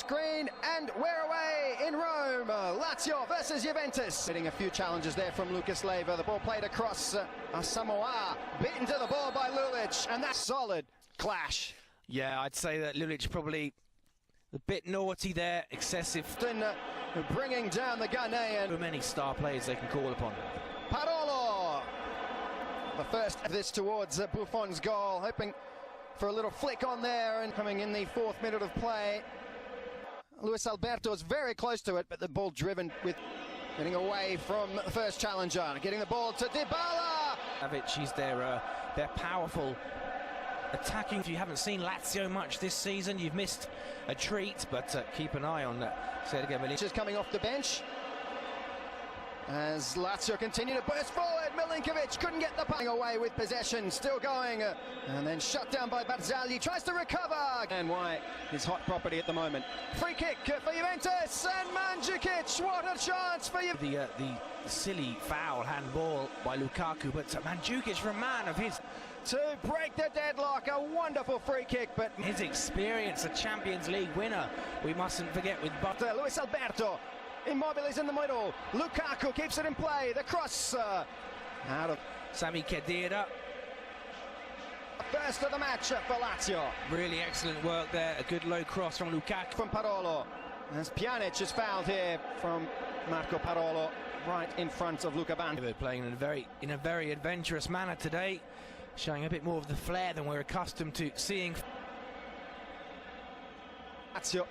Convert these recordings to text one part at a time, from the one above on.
screen, and we're away in Rome. Lazio versus Juventus. Getting a few challenges there from Lucas Leiva. The ball played across Samoa, beaten to the ball by Lulic, and that's solid clash. Yeah, I'd say that Lulic probably a bit naughty there, excessive. Bringing down the Ghanaian. So many star players they can call upon. Parolo, the first of this towards Buffon's goal, hoping for a little flick on there, and coming in the 4th minute of play. Luis Alberto's very close to it, but the ball driven with getting away from the first challenger, getting the ball to Dybala. He's their powerful attacking. If you haven't seen Lazio much this season, you've missed a treat, but keep an eye on that. Say it again, Milinkovic. Just coming off the bench as Lazio continue to burst forward. Milinkovic couldn't get the ball away with possession, still going, and then shut down by Barzagli. Tries to recover, and why his hot property at the moment. Free kick for Juventus, and Mandzukic, what a chance for you. The silly foul handball by Lukaku, but Mandzukic, for a man of his, to break the deadlock. A wonderful free kick, but his experience, a Champions League winner, we mustn't forget with Luis Alberto. Immobile's in the middle. Lukaku keeps it in play. The cross out of Sami Khedira. First of the match for Lazio. Really excellent work there. A good low cross from Lukaku. From Parolo. As Pjanic is fouled here from Marco Parolo, right in front of Luka Band. They're playing in a very adventurous manner today, showing a bit more of the flair than we're accustomed to seeing. Lazio.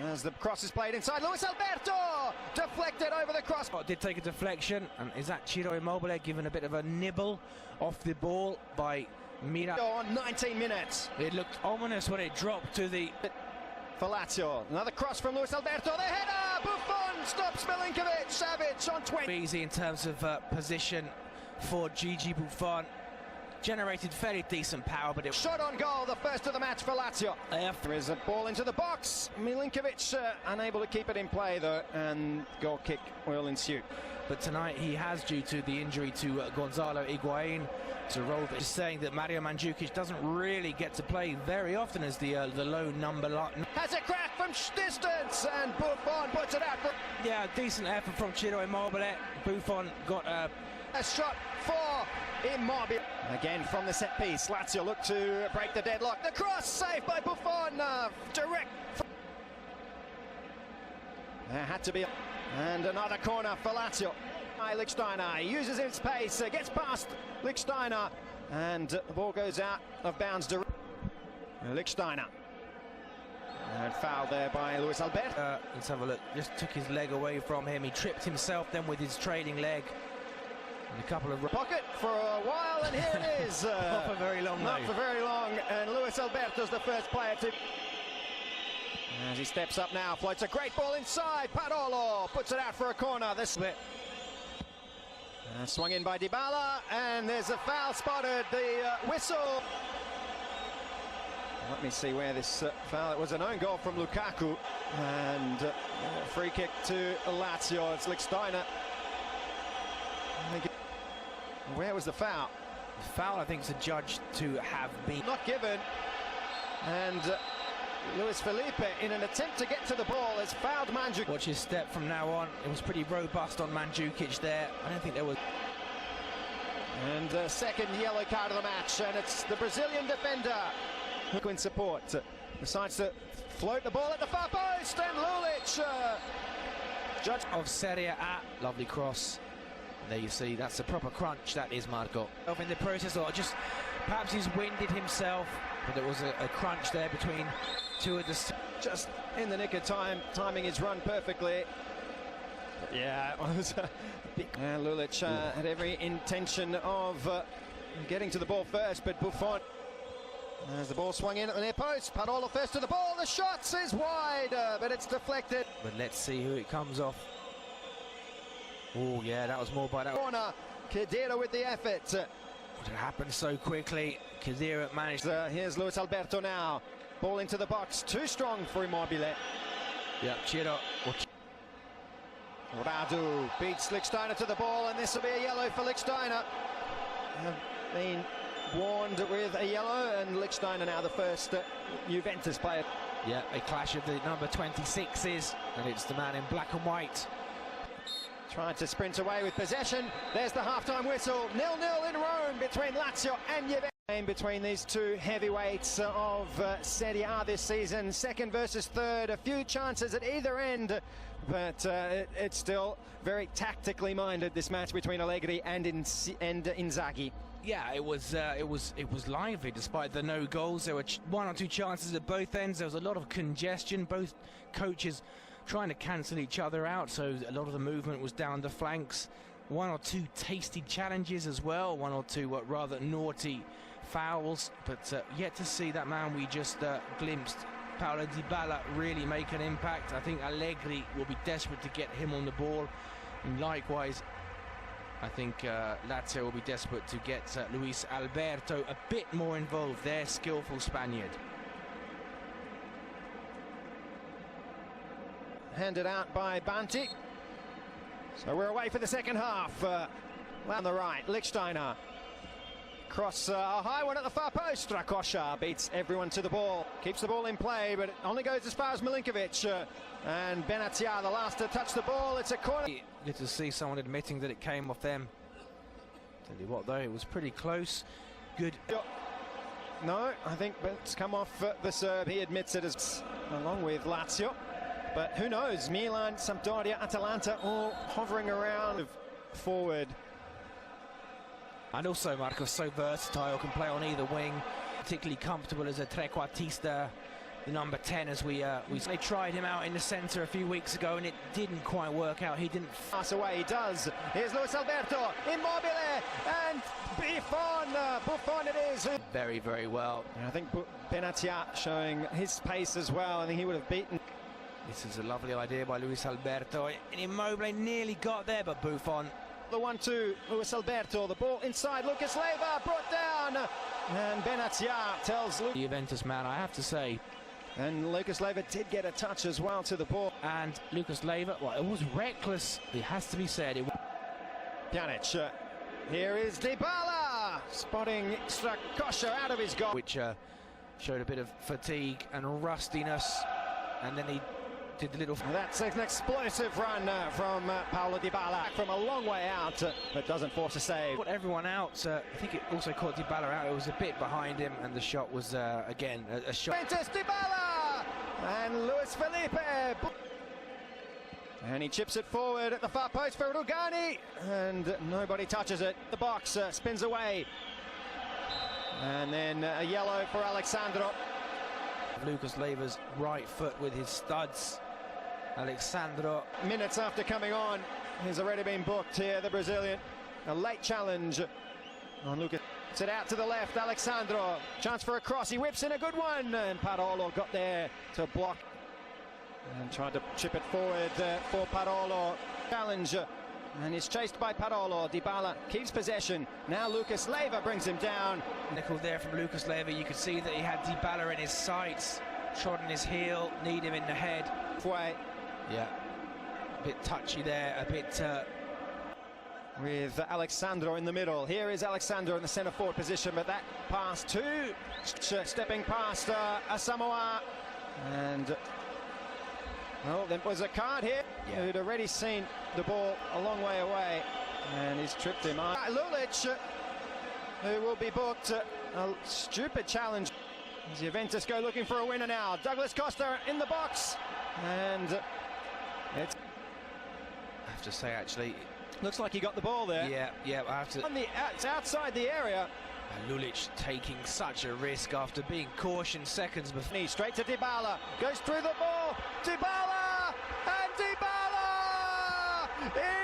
As the cross is played inside, Luis Alberto deflected over the cross. Did take a deflection, and is that Ciro Immobile given a bit of a nibble off the ball by Mira? On 19 minutes. It looked ominous when it dropped to the... For Lazio, another cross from Luis Alberto, the header, Buffon stops Milinkovic, Savic on 20. Easy in terms of position for Gigi Buffon. Generated fairly decent power, but it... Shot on goal, the first of the match for Lazio. There is a ball into the box. Milinkovic unable to keep it in play, though, and goal kick will ensue. But tonight he has, due to the injury to Gonzalo Higuain, to roll. He's saying that Mario Mandzukic doesn't really get to play very often as the low number. Has a crack from distance, and Buffon puts it out. Yeah, decent effort from Ciro Immobile. Buffon got a shot for Immobile. Again from the set piece, Lazio look to break the deadlock. The cross saved by Buffon, direct. There had to be, and another corner for Lazio. Lichtsteiner, he uses his pace, gets past Lichtsteiner, and the ball goes out of bounds. Lichtsteiner. And foul there by Luis Alberto. Let's have a look. Just took his leg away from him. He tripped himself then with his trailing leg. And a couple of pocket for a while, and here it is. Not for very long. Not for very long, and Luis Alberto's the first player to. As he steps up now, floats a great ball inside. Parolo puts it out for a corner. This bit. Swung in by Dybala, and there's a foul spotted. The whistle. Let me see where this foul. It was an own goal from Lukaku, and free kick to Lazio. It's Lichtsteiner. Where was the foul? The foul, I think, is adjudged to have been not given, and Luis Felipe, in an attempt to get to the ball, has fouled Mandzukic. Watch his step from now on. It was pretty robust on Mandzukic there. I don't think there was. And second yellow card of the match, and it's the Brazilian defender who in support decides to float the ball at the far post, and Lulic judge of Serie A. Lovely cross. There you see, that's a proper crunch, that is Marco. In the process, or just perhaps he's winded himself, but there was a crunch there between two of the... Just in the nick of time, timing his run perfectly. But yeah, it was a big... Lulic had every intention of getting to the ball first, but Buffon... As the ball swung in at the near post, Parolo first to the ball, the shot is wide, but it's deflected. But let's see who it comes off. Oh yeah, that was more by that corner. Khedira with the effort. But it happened so quickly. Khedira managed. Here's Luis Alberto now. Ball into the box, too strong for Immobile. Yeah, Ciro. Radu beats Lichtsteiner to the ball, and this will be a yellow for Lichtsteiner. Been warned with a yellow, and Lichtsteiner now the first Juventus player. Yeah, a clash of the number 26s, and it's the man in black and white. Tried to sprint away with possession. There's the half-time whistle. 0-0 in Rome between Lazio and Juventus. Between these two heavyweights of Serie A this season, second versus third, a few chances at either end, but it's still very tactically minded, this match between Allegri and Inzaghi. Yeah, it was lively despite the no goals. There were one or two chances at both ends. There was a lot of congestion, both coaches trying to cancel each other out, so a lot of the movement was down the flanks. One or two tasty challenges as well, one or two rather naughty fouls, but yet to see that man we just glimpsed, Paulo Dybala, really make an impact. I think Allegri will be desperate to get him on the ball, and likewise I think Lazio will be desperate to get Luis Alberto a bit more involved, their skillful Spaniard. Handed out by Banti. So we're away for the second half. On the right, Lichtsteiner. Cross a high one at the far post. Strakosha beats everyone to the ball. Keeps the ball in play, but it only goes as far as Milinkovic. And Benatia, the last to touch the ball. It's a corner. Good to see someone admitting that it came off them. Tell you what, though, it was pretty close. Good. No, I think it's come off the Serb. He admits it as along with Lazio. But who knows? Milan, Sampdoria, Atalanta all hovering around forward. And also Marcos so versatile, can play on either wing, particularly comfortable as a trequartista, the number 10, as we they tried him out in the centre a few weeks ago and it didn't quite work out. He didn't pass away. He does. Here's Luis Alberto, Immobile, and Buffon it is. Very, very well. And I think Benatia showing his pace as well. I think he would have beaten. This is a lovely idea by Luis Alberto, and Immobile nearly got there, but Buffon. The 1-2, Luis Alberto, the ball inside, Lucas Leiva brought down, and Benatia tells the Juventus man, I have to say. And Lucas Leiva did get a touch as well to the ball. And Lucas Leiva, well, it was reckless, it has to be said. Pjanic, here is Dybala, spotting Strakosha out of his goal. Which showed a bit of fatigue and rustiness, and then he did the little... That's an explosive run from Paulo Dybala from a long way out, but doesn't force a save. Put everyone out. I think it also caught Dybala out. It was a bit behind him, and the shot was, again, a shot. Juventus, Dybala! And Luis Felipe. And he chips it forward at the far post for Rugani, and nobody touches it. The box spins away. And then a yellow for Alexandro. Lucas Leiva's right foot with his studs. Alexandro. Minutes after coming on, he's already been booked here, the Brazilian. A late challenge on Lucas. It's it out to the left, Alexandro. Chance for a cross, he whips in a good one, and Parolo got there to block. And tried to chip it forward for Parolo. Challenge, and he's chased by Parolo. Dybala keeps possession. Now Lucas Leiva brings him down. Nickel there from Lucas Leiva. You could see that he had Dybala in his sights, trod on his heel, need him in the head. Way. Yeah, a bit touchy there, a bit... With Alexandro in the middle. Here is Alexandro in the centre forward position, but that pass to stepping past Asamoah. And well, there was a card here. Yeah. Who'd already seen the ball a long way away, and he's tripped him. Lulic, who will be booked. A stupid challenge. As Juventus go looking for a winner now. Douglas Costa in the box, and it's... I have to say, actually, looks like he got the ball there. Yeah, I have to... It's outside the area. Lulic taking such a risk after being cautioned seconds before. Straight to Dybala, goes through the ball, Dybala, and Dybala!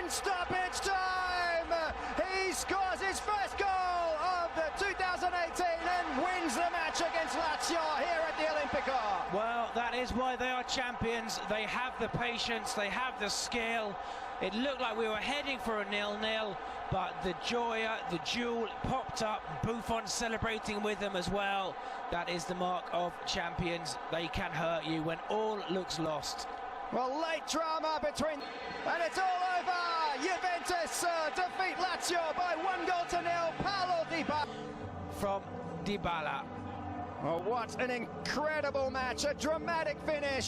In stoppage time! He scores his first goal of the 2018 and wins the match against Lazio here at the Olimpico. Well, that is why they are champions. They have the patience, they have the skill. It looked like we were heading for a 0-0, but the Gioia, the Jewel popped up, Buffon celebrating with them as well. That is the mark of champions. They can hurt you when all looks lost. Well, late drama between, and it's all over. Juventus defeat Lazio by 1-0. Paulo Dybala. From Dybala. Oh, what an incredible match, a dramatic finish.